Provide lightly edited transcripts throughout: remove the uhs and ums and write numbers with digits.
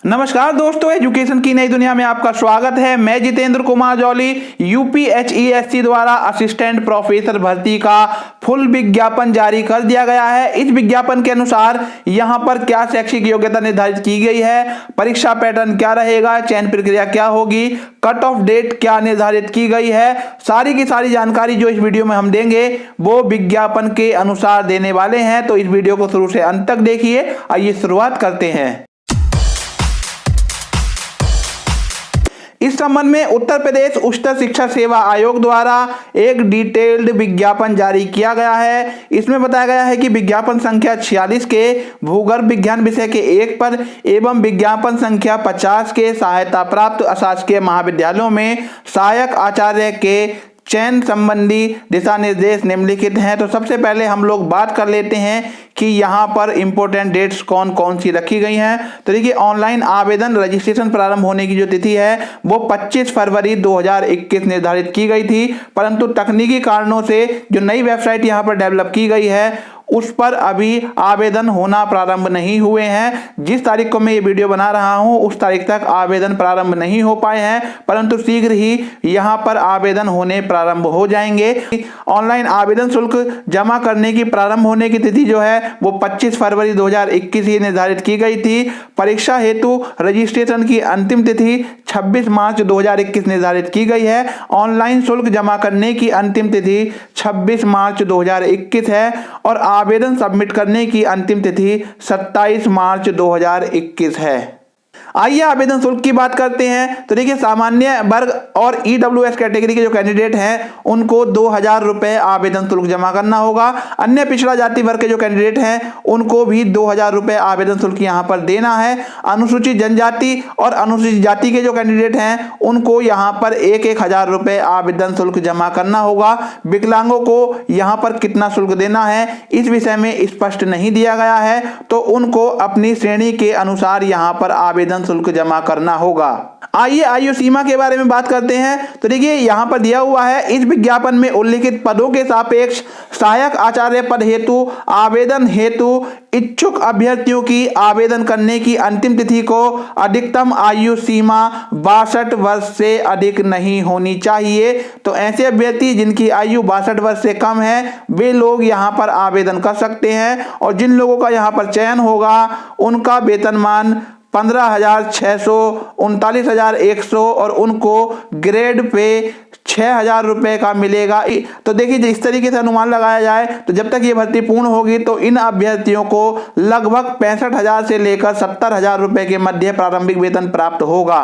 नमस्कार दोस्तों, एजुकेशन की नई दुनिया में आपका स्वागत है। मैं जितेंद्र कुमार जौली। यूपीएचईएससी द्वारा असिस्टेंट प्रोफेसर भर्ती का फुल विज्ञापन जारी कर दिया गया है। इस विज्ञापन के अनुसार यहां पर क्या शैक्षिक योग्यता निर्धारित की गई है, परीक्षा पैटर्न क्या रहेगा, चयन प्रक्रिया क्या होगी, कट ऑफ डेट क्या निर्धारित की गई है, सारी की सारी जानकारी जो इस वीडियो में हम देंगे वो विज्ञापन के अनुसार देने वाले हैं। तो इस वीडियो को शुरू से अंत तक देखिए। आइए शुरुआत करते हैं। इस संबंध में उत्तर प्रदेश उच्चतर शिक्षा सेवा आयोग द्वारा एक डिटेल्ड विज्ञापन जारी किया गया है। इसमें बताया गया है कि विज्ञापन संख्या 46 के भूगर्भ विज्ञान विषय के 1 पर एवं विज्ञापन संख्या 50 के सहायता प्राप्त अशासकीय महाविद्यालयों में सहायक आचार्य के चयन संबंधी दिशा निर्देश निम्नलिखित हैं। तो सबसे पहले हम लोग बात कर लेते हैं कि यहाँ पर इंपॉर्टेंट डेट्स कौन कौन सी रखी गई हैं। तो देखिए, ऑनलाइन आवेदन रजिस्ट्रेशन प्रारंभ होने की जो तिथि है वो 25 फरवरी 2021 निर्धारित की गई थी, परंतु तकनीकी कारणों से जो नई वेबसाइट यहाँ पर डेवलप की गई है उस पर अभी आवेदन होना प्रारंभ नहीं हुए हैं। जिस तारीख को मैं ये वीडियो बना रहा हूं उस तारीख तक आवेदन प्रारंभ नहीं हो पाए हैं, परंतु शीघ्र ही यहां पर आवेदन होने प्रारंभ हो जाएंगे। ऑनलाइन आवेदन शुल्क जमा करने की प्रारंभ होने की तिथि जो है वो 25 फरवरी 2021 ही निर्धारित की गई थी। परीक्षा हेतु रजिस्ट्रेशन की अंतिम तिथि 26 मार्च 2021 निर्धारित की गई है। ऑनलाइन शुल्क जमा करने की अंतिम तिथि 26 मार्च 2021 है और आवेदन सबमिट करने की अंतिम तिथि 27 मार्च 2021 है। आइए आवेदन शुल्क की बात करते हैं। तो देखिए, सामान्य वर्ग और ईडब्ल्यूएस कैटेगरी के जो कैंडिडेट हैं उनको 2000 रुपए आवेदन शुल्क जमा करना होगा। अन्य पिछड़ा जाति वर्ग के जो कैंडिडेट हैं उनको भी 2000 रुपए आवेदन शुल्क यहाँ पर देना है। अनुसूचित जनजाति और अनुसूचित जाति के जो कैंडिडेट हैं उनको यहाँ पर 1000 रुपए आवेदन शुल्क जमा करना होगा। विकलांगों को यहाँ पर कितना शुल्क देना है इस विषय में स्पष्ट नहीं दिया गया है, तो उनको अपनी श्रेणी के अनुसार यहाँ पर आवेदन शुल्क जमा करना होगा। आइए आयु सीमा के बारे में बात करते हैं। तो देखिए, यहां पर दिया हुआ है, इस विज्ञापन में उल्लिखित पदों के सापेक्ष सहायक आचार्य पद हेतु आवेदन हेतु इच्छुक अभ्यर्थियों की आवेदन करने की अंतिम तिथि को अधिकतम आयु सीमा 62 वर्ष से अधिक नहीं होनी चाहिए। तो ऐसे अभ्यर्थी जिनकी आयु 62 वर्ष से कम है वे लोग यहां पर आवेदन कर सकते हैं, और जिन लोगों का यहां पर चयन होगा उनका वेतनमान 15,600, 39,100 और उनको ग्रेड पे 6,000 रुपए का मिलेगा। तो देखिए, इस तरीके से अनुमान लगाया जाए तो जब तक ये भर्ती पूर्ण होगी तो इन अभ्यर्थियों को लगभग 65,000 से लेकर 70,000 रुपए के मध्य प्रारंभिक वेतन प्राप्त होगा।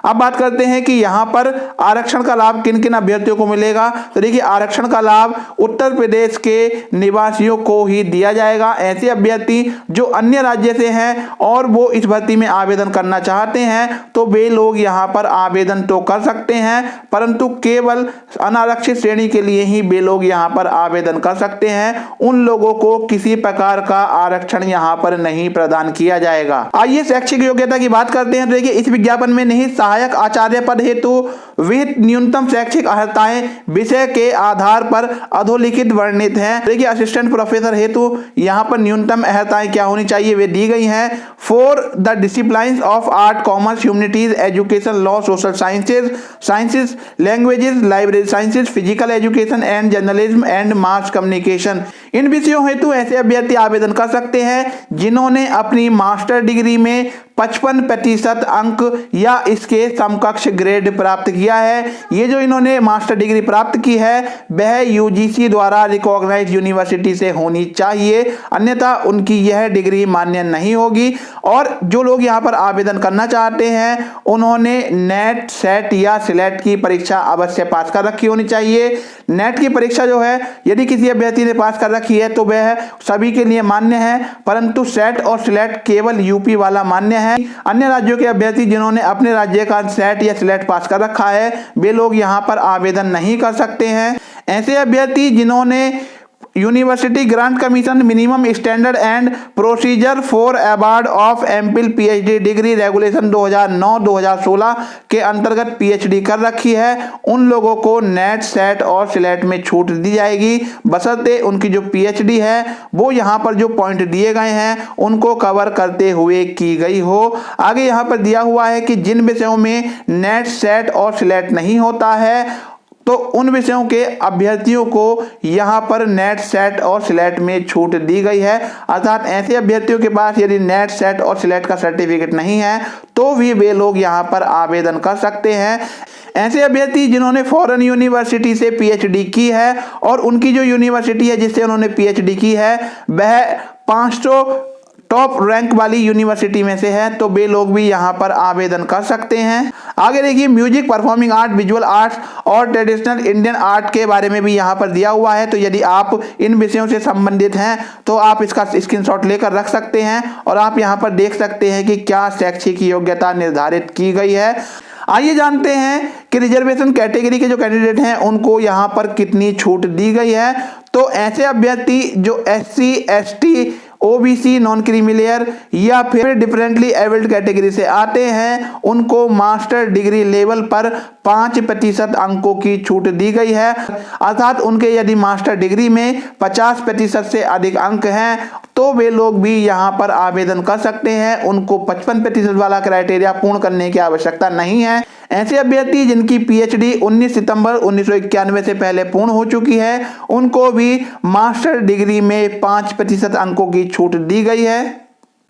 अब बात करते हैं कि यहाँ पर आरक्षण का लाभ किन किन अभ्यर्थियों को मिलेगा। तो देखिए, आरक्षण का लाभ उत्तर प्रदेश के निवासियों को ही दिया जाएगा। ऐसे अभ्यर्थी जो अन्य राज्य से हैं और वो इस भर्ती में आवेदन करना चाहते हैं तो वे लोग यहाँ पर आवेदन तो कर सकते हैं, परंतु केवल अनारक्षित श्रेणी के लिए ही वे लोग यहाँ पर आवेदन कर सकते हैं। उन लोगों को किसी प्रकार का आरक्षण यहाँ पर नहीं प्रदान किया जाएगा। आइए शैक्षिक योग्यता की बात करते हैं। तो देखिए, इस विज्ञापन में नहीं सहायक आचार्य पद हेतु विहित न्यूनतम शैक्षिक अर्हताएं विषय के आधार पर अधोलिखित वर्णित हैं। देखिए, असिस्टेंट प्रोफेसर हेतु यहाँ पर न्यूनतम अर्हताएं क्या होनी चाहिए वे दी गई हैं। For the disciplines of art, commerce, humanities, education, law, social sciences, languages, library sciences, physical education and journalism and mass communication. इन विषयों हेतु ऐसे अभ्यर्थी आवेदन कर सकते हैं जिन्होंने अपनी मास्टर डिग्री में 55% अंक या इसके समकक्ष ग्रेड प्राप्त किया है। ये जो इन्होंने मास्टर डिग्री प्राप्त की है वह यूजीसी द्वारा रिकॉग्नाइज्ड यूनिवर्सिटी से होनी चाहिए, अन्यथा उनकी यह डिग्री मान्य नहीं होगी। और जो लोग यहाँ पर आवेदन करना चाहते हैं उन्होंने नेट, सेट या सिलेट की परीक्षा अवश्य पास कर रखी होनी चाहिए। नेट की परीक्षा जो है यदि किसी अभ्यर्थी ने पास कर रखी है तो वह सभी के लिए मान्य है, परंतु सेट और सिलेट केवल यूपी वाला मान्य है। अन्य राज्यों के अभ्यर्थी जिन्होंने अपने राज्य का सेट या सिलेट पास कर रखा है वे लोग यहाँ पर आवेदन नहीं कर सकते हैं। ऐसे अभ्यर्थी जिन्होंने university grant commission minimum standard and procedure for award of MPhil PhD degree regulation 2009-2016 के अंतर्गत पीएचडी कर रखी है, उन लोगों को नेट, सेट और सिलेट में छूट दी जाएगी, बशर्ते उनकी जो पीएचडी है वो यहाँ पर जो पॉइंट दिए गए हैं उनको कवर करते हुए की गई हो। आगे यहाँ पर दिया हुआ है कि जिन विषयों में नेट, सेट और सिलेट नहीं होता है तो उन विषयों के अभ्यर्थियों को यहाँ पर नेट, सेट और सिलेट में छूट दी गई है। अर्थात ऐसे अभ्यर्थियों के पास यदि नेट, सेट और सिलेट का सर्टिफिकेट नहीं है तो भी वे लोग यहाँ पर आवेदन कर सकते हैं। ऐसे अभ्यर्थी जिन्होंने फॉरेन यूनिवर्सिटी से पीएचडी की है और उनकी जो यूनिवर्सिटी है जिससे उन्होंने पीएचडी की है वह 500 टॉप रैंक वाली यूनिवर्सिटी में से है तो वे लोग भी यहाँ पर आवेदन कर सकते हैं। आगे देखिए music, performing art, visual arts और ट्रेडिशनल इंडियन आर्ट के बारे में भी यहाँ पर दिया हुआ है। तो यदि आप इन विषयों से संबंधित हैं तो आप इसका स्क्रीनशॉट लेकर रख सकते हैं और आप यहाँ पर देख सकते हैं कि क्या शैक्षिक योग्यता निर्धारित की गई है। आइए जानते हैं कि रिजर्वेशन कैटेगरी के जो कैंडिडेट हैं उनको यहाँ पर कितनी छूट दी गई है। तो ऐसे अभ्यर्थी जो SC, ST, OBC, non creamy layer या फिर डिफरेंटली एबल्ड कैटेगरी से आते हैं उनको मास्टर डिग्री लेवल पर 5% अंकों की छूट दी गई है। अर्थात उनके यदि मास्टर डिग्री में 50% से अधिक अंक हैं तो वे लोग भी यहाँ पर आवेदन कर सकते हैं, उनको 55% वाला क्राइटेरिया पूर्ण करने की आवश्यकता नहीं है। ऐसे अभ्यर्थी जिनकी पीएचडी 19 सितंबर 1991 से पहले पूर्ण हो चुकी है उनको भी मास्टर डिग्री में 5% अंकों की छूट दी गई है।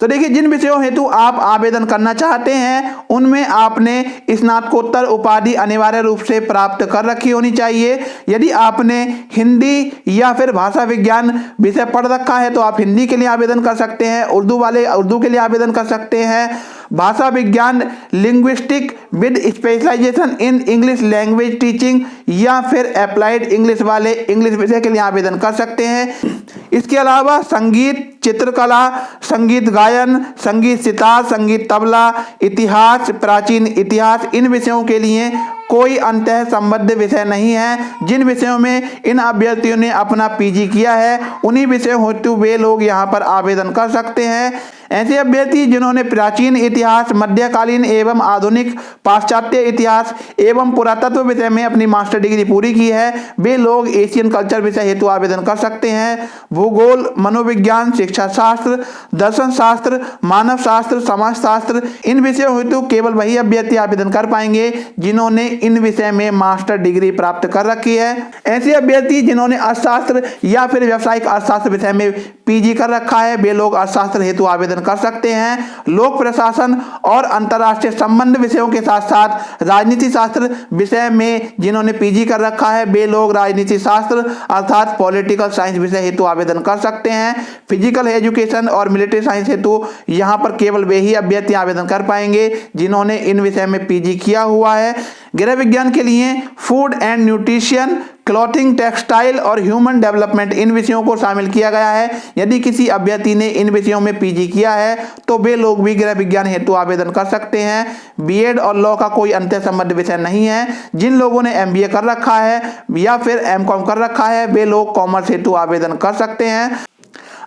तो देखिए जिन विषयों हेतु आप आवेदन करना चाहते हैं उनमें आपने स्नातकोत्तर उपाधि अनिवार्य रूप से प्राप्त कर रखी होनी चाहिए। यदि आपने हिंदी या फिर भाषा विज्ञान विषय पढ़ रखा है तो आप हिंदी के लिए आवेदन कर सकते हैं, उर्दू वाले उर्दू के लिए आवेदन कर सकते हैं, भाषा विज्ञान linguistic with specialisation in English language teaching या फिर अप्लाइड इंग्लिश वाले इंग्लिश विषय के लिए आवेदन कर सकते हैं। इसके अलावा संगीत, चित्रकला, संगीत गायन, संगीत सितार, संगीत तबला, इतिहास, प्राचीन इतिहास, इन विषयों के लिए कोई अंतः संबद्ध विषय नहीं है। जिन विषयों में इन अभ्यर्थियों ने अपना पीजी किया है उन्हीं विषयों हेतु वे लोग यहाँ पर आवेदन कर सकते हैं। ऐसे अभ्यर्थी जिन्होंने प्राचीन इतिहास, मध्यकालीन एवं आधुनिक पाश्चात्य इतिहास एवं पुरातत्व विषय में अपनी मास्टर डिग्री पूरी की है वे लोग एशियन कल्चर विषय हेतु आवेदन कर सकते हैं। भूगोल, मनोविज्ञान, शिक्षा शास्त्र, दर्शन शास्त्र, मानव शास्त्र, समाज शास्त्र, इन विषयों हेतु केवल वही अभ्यर्थी आवेदन कर पाएंगे जिन्होंने इन विषय में मास्टर डिग्री प्राप्त कर रखी है। ऐसे अभ्यर्थी जिन्होंने अर्थशास्त्र या फिर व्यावसायिक अर्थशास्त्र विषय में पीजी कर रखा है वे लोग अर्थशास्त्र हेतु आवेदन कर सकते हैं। लोक प्रशासन और अंतर्राष्ट्रीय संबंध विषयों के साथ साथ राजनीति शास्त्र विषय में जिन्होंने पीजी कर रखा है वे लोग राजनीति शास्त्र अर्थात पॉलिटिकल साइंस विषय हेतु आवेदन कर सकते हैं। फिजिकल एजुकेशन और मिलिट्री साइंस हेतु यहाँ पर केवल वे ही अभ्यर्थी आवेदन कर पाएंगे जिन्होंने इन विषय में पीजी किया हुआ है। गृह विज्ञान के लिए food and nutrition, clothing, textile और ह्यूमन डेवलपमेंट, इन विषयों को शामिल किया गया है। यदि किसी अभ्यर्थी ने इन विषयों में पीजी किया है तो वे लोग भी गृह विज्ञान हेतु आवेदन कर सकते हैं। बीएड और लॉ का कोई अंतर संबंध विषय नहीं है। जिन लोगों ने एमबीए कर रखा है या फिर एमकॉम कर रखा है वे लोग कॉमर्स हेतु आवेदन कर सकते हैं।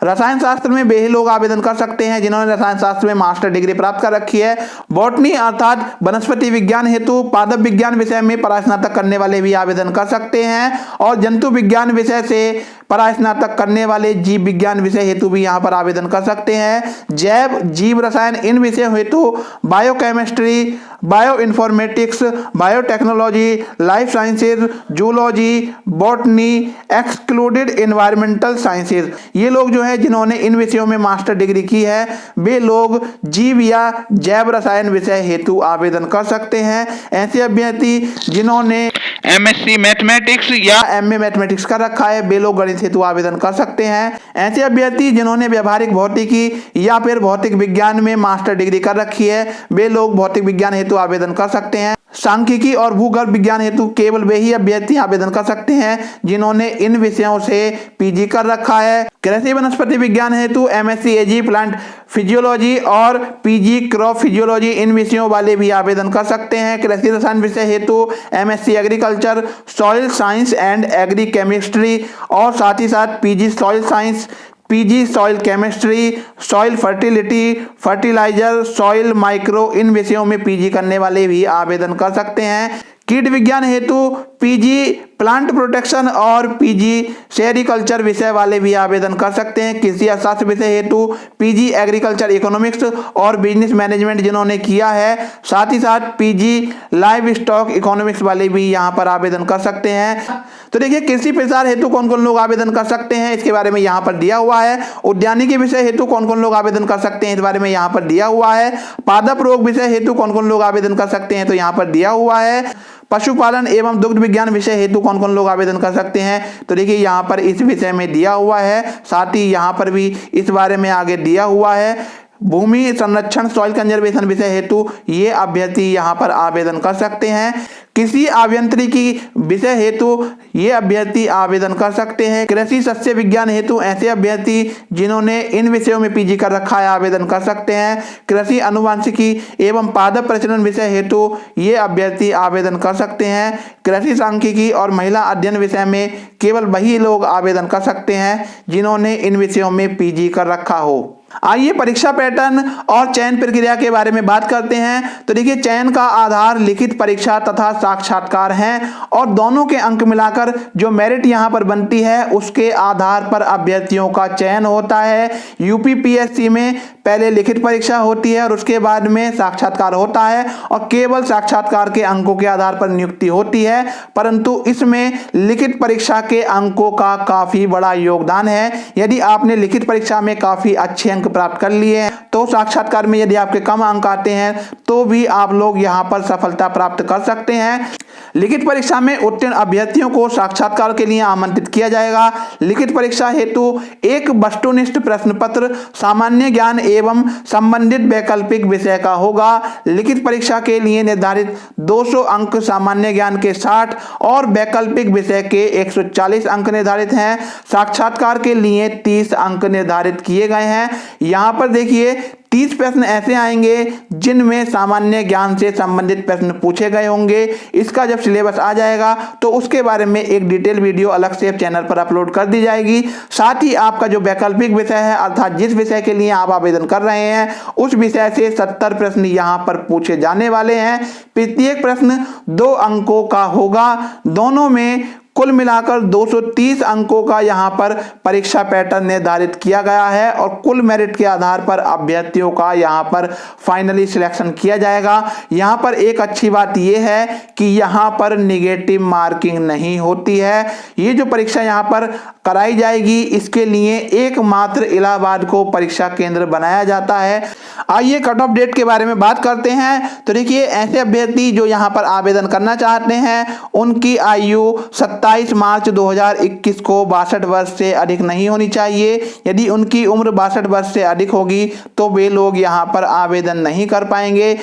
रसायन शास्त्र में वे ही लोग आवेदन कर सकते हैं जिन्होंने रसायन शास्त्र में मास्टर डिग्री प्राप्त कर रखी है। बॉटनी अर्थात वनस्पति विज्ञान हेतु पादप विज्ञान विषय में परास्नातक करने वाले भी आवेदन कर सकते हैं और जंतु विज्ञान विषय से परास्नातक करने वाले जीव विज्ञान विषय हेतु भी यहाँ पर आवेदन कर सकते हैं। जैव, जीव रसायन, इन विषयों हेतु biochemistry, bio informatics, biotechnology, life sciences, zoology, botany, excluded environmental sciences, ये लोग जो है जिन्होंने इन विषयों में मास्टर डिग्री की है वे लोग जीव या जैव रसायन विषय हेतु आवेदन कर सकते हैं। ऐसे अभ्यर्थी जिन्होंने एमएससी मैथमेटिक्स या एमए मैथमेटिक्स कर रखा है वे लोग गणित हेतु आवेदन कर सकते हैं। ऐसे अभ्यर्थी जिन्होंने व्यवहारिक भौतिकी या फिर भौतिक विज्ञान में मास्टर डिग्री कर रखी है वे लोग भौतिक विज्ञान हेतु आवेदन कर सकते हैं। सांख्यिकी और भूगर्भ विज्ञान हेतु केवल वे ही अभ्यर्थी आवेदन कर सकते हैं जिन्होंने इन विषयों से पीजी कर रखा है। कृषि वनस्पति विज्ञान हेतु एमएससी एजी प्लांट फिजियोलॉजी और पीजी क्रॉप फिजियोलॉजी इन विषयों वाले भी आवेदन कर सकते हैं। कृषि रसायन विषय हेतु MSc agriculture, soil science and agri chemistry और साथ ही साथ PG soil science, PG soil chemistry, soil fertility, fertiliser, soil micro इन विषयों में पीजी करने वाले भी आवेदन कर सकते हैं। कीट विज्ञान हेतु पीजी प्लांट प्रोटेक्शन और पीजी सेरिकल्चर विषय वाले भी आवेदन कर सकते हैं। कृषि अर्थशास्त्र विषय हेतु पीजी एग्रीकल्चर इकोनॉमिक्स और बिजनेस मैनेजमेंट जिन्होंने किया है, साथ ही साथ पीजी लाइव स्टॉक इकोनॉमिक्स वाले भी यहाँ पर आवेदन कर सकते हैं। तो देखिए कृषि प्रसार हेतु कौन कौन लोग आवेदन कर सकते हैं इसके बारे में यहाँ पर दिया हुआ है। उद्यानिकी विषय हेतु कौन कौन लोग आवेदन कर सकते हैं इस बारे में यहाँ पर दिया हुआ है। पादप रोग विषय हेतु कौन कौन लोग आवेदन कर सकते हैं तो यहाँ पर दिया हुआ है। पशुपालन एवं दुग्ध विज्ञान विषय हेतु कौन कौन लोग आवेदन कर सकते हैं तो देखिए यहाँ पर इस विषय में दिया हुआ है, साथ ही यहाँ पर भी इस बारे में आगे दिया हुआ है। भूमि संरक्षण सॉइल कंजर्वेशन विषय हेतु ये अभ्यर्थी यहाँ पर आवेदन कर सकते हैं। कृषि अभियांत्रिकी विषय हेतु ये अभ्यर्थी आवेदन कर सकते हैं। कृषि सस्य विज्ञान हेतु ऐसे अभ्यर्थी जिन्होंने इन विषयों में पीजी कर रखा है आवेदन कर सकते हैं। कृषि आनुवंशिकी एवं पादप प्रजनन विषय हेतु ये अभ्यर्थी आवेदन कर सकते हैं। कृषि सांख्यिकी और महिला अध्ययन विषय में केवल वही लोग आवेदन कर सकते हैं जिन्होंने इन विषयों में पीजी कर रखा हो। आइए परीक्षा पैटर्न और चयन प्रक्रिया के बारे में बात करते हैं। तो देखिए चयन का आधार लिखित परीक्षा तथा साक्षात्कार हैं और दोनों के अंक मिलाकर जो मेरिट यहाँ पर बनती है उसके आधार पर अभ्यर्थियों का चयन होता है। यूपीपीएससी में पहले लिखित परीक्षा होती है और उसके बाद में साक्षात्कार होता है और केवल साक्षात्कार के अंकों के आधार पर नियुक्ति होती है, परंतु इसमें लिखित परीक्षा के अंकों का काफी बड़ा योगदान है। यदि आपने लिखित परीक्षा में काफी अच्छे अंक प्राप्त कर लिए हैं तो साक्षात्कार में यदि आपके कम अंक आते हैं तो भी आप लोग यहां पर सफलता प्राप्त कर सकते हैं। लिखित परीक्षा में उत्तीर्ण अभ्यर्थियों को साक्षात्कार के लिए आमंत्रित किया जाएगा। लिखित परीक्षा हेतु एक वस्तुनिष्ठ प्रश्न पत्र सामान्य ज्ञान एवं संबंधित वैकल्पिक विषय का होगा। लिखित परीक्षा के लिए निर्धारित 200 अंक सामान्य ज्ञान के 60 और वैकल्पिक विषय के 140 अंक निर्धारित हैं। साक्षात्कार के लिए 30 अंक निर्धारित किए गए हैं। यहाँ पर देखिए 30 प्रश्न ऐसे आएंगे जिनमें सामान्य ज्ञान से संबंधित प्रश्न पूछे गए होंगे। इसका जब सिलेबस आ जाएगा तो उसके बारे में एक डिटेल वीडियो अलग से चैनल पर अपलोड कर दी जाएगी। साथ ही आपका जो वैकल्पिक विषय है अर्थात जिस विषय के लिए आप आवेदन कर रहे हैं उस विषय से 70 प्रश्न यहाँ पर पूछे जाने वाले हैं। प्रत्येक प्रश्न 2 अंकों का होगा। दोनों में कुल मिलाकर 230 अंकों का यहाँ पर परीक्षा पैटर्न निर्धारित किया गया है और कुल मेरिट के आधार पर अभ्यर्थियों का यहाँ पर फाइनली सिलेक्शन किया जाएगा। यहाँ पर एक अच्छी बात यह है कि यहाँ पर निगेटिव मार्किंग नहीं होती है। ये जो परीक्षा यहाँ पर कराई जाएगी इसके लिए एकमात्र इलाहाबाद को परीक्षा केंद्र बनाया जाता है। आइए कट ऑफ डेट के बारे में बात करते हैं। तो देखिए ऐसे अभ्यर्थी जो यहाँ पर आवेदन करना चाहते हैं उनकी आयु 27 मार्च 2021 को 62 वर्ष से अधिक नहीं होनी चाहिए। यदि उनकी उम्र 62 वर्ष से अधिक होगी तो वे लोग यहाँ पर आवेदन नहीं कर पाएंगे।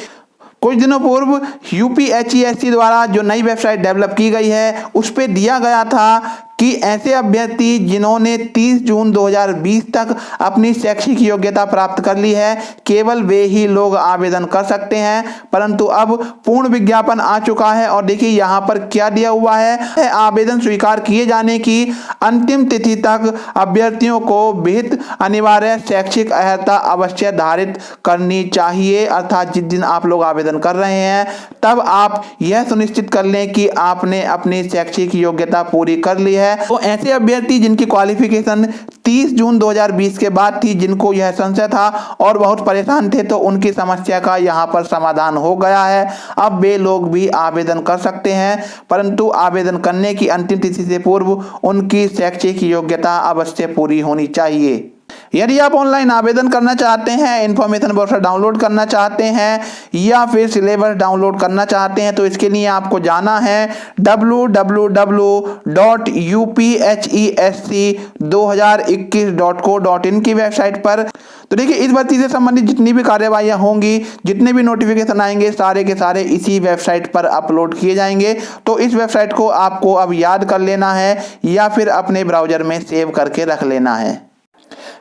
कुछ दिनों पूर्व यूपीएचईएससी द्वारा जो नई वेबसाइट डेवलप की गई है उस पर दिया गया था कि ऐसे अभ्यर्थी जिन्होंने 30 जून 2020 तक अपनी शैक्षिक योग्यता प्राप्त कर ली है केवल वे ही लोग आवेदन कर सकते हैं, परंतु अब पूर्ण विज्ञापन आ चुका है और देखिए यहाँ पर क्या दिया हुआ है। आवेदन स्वीकार किए जाने की अंतिम तिथि तक अभ्यर्थियों को विहित अनिवार्य शैक्षिक अर्हता अवश्य धारित करनी चाहिए। अर्थात जिस दिन आप लोग आवेदन कर रहे हैं तब आप यह सुनिश्चित कर लें कि आपने अपनी शैक्षिक योग्यता पूरी कर ली है। तो ऐसे अभ्यर्थी जिनकी क्वालिफिकेशन 30 जून 2020 के बाद थी, जिनको यह संशय था और बहुत परेशान थे, तो उनकी समस्या का यहाँ पर समाधान हो गया है। अब वे लोग भी आवेदन कर सकते हैं, परंतु आवेदन करने की अंतिम तिथि से पूर्व उनकी शैक्षिक योग्यता अवश्य पूरी होनी चाहिए। यदि आप ऑनलाइन आवेदन करना चाहते हैं, इन्फॉर्मेशन ब्रोशर डाउनलोड करना चाहते हैं या फिर सिलेबस डाउनलोड करना चाहते हैं, तो इसके लिए आपको जाना है www.upsesc2021.co.in की वेबसाइट पर। तो देखिए, इस भर्ती से संबंधित जितनी भी कार्यवाहियां होंगी, जितने भी नोटिफिकेशन आएंगे, सारे के सारे इसी वेबसाइट पर अपलोड किए जाएंगे। तो इस वेबसाइट को आपको अब याद कर लेना है या फिर अपने ब्राउजर में सेव करके रख लेना है।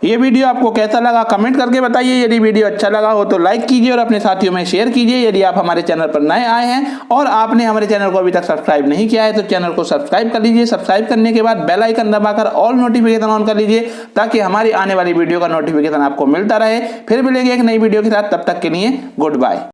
ये वीडियो आपको कैसा लगा कमेंट करके बताइए। यदि वीडियो अच्छा लगा हो तो लाइक कीजिए और अपने साथियों में शेयर कीजिए। यदि आप हमारे चैनल पर नए आए हैं और आपने हमारे चैनल को अभी तक सब्सक्राइब नहीं किया है तो चैनल को सब्सक्राइब कर लीजिए। सब्सक्राइब करने के बाद बेल आइकन दबाकर ऑल नोटिफिकेशन ऑन कर लीजिए ताकि हमारी आने वाली वीडियो का नोटिफिकेशन आपको मिलता रहे। फिर मिलेंगे एक नई वीडियो के साथ, तब तक के लिए गुड बाय।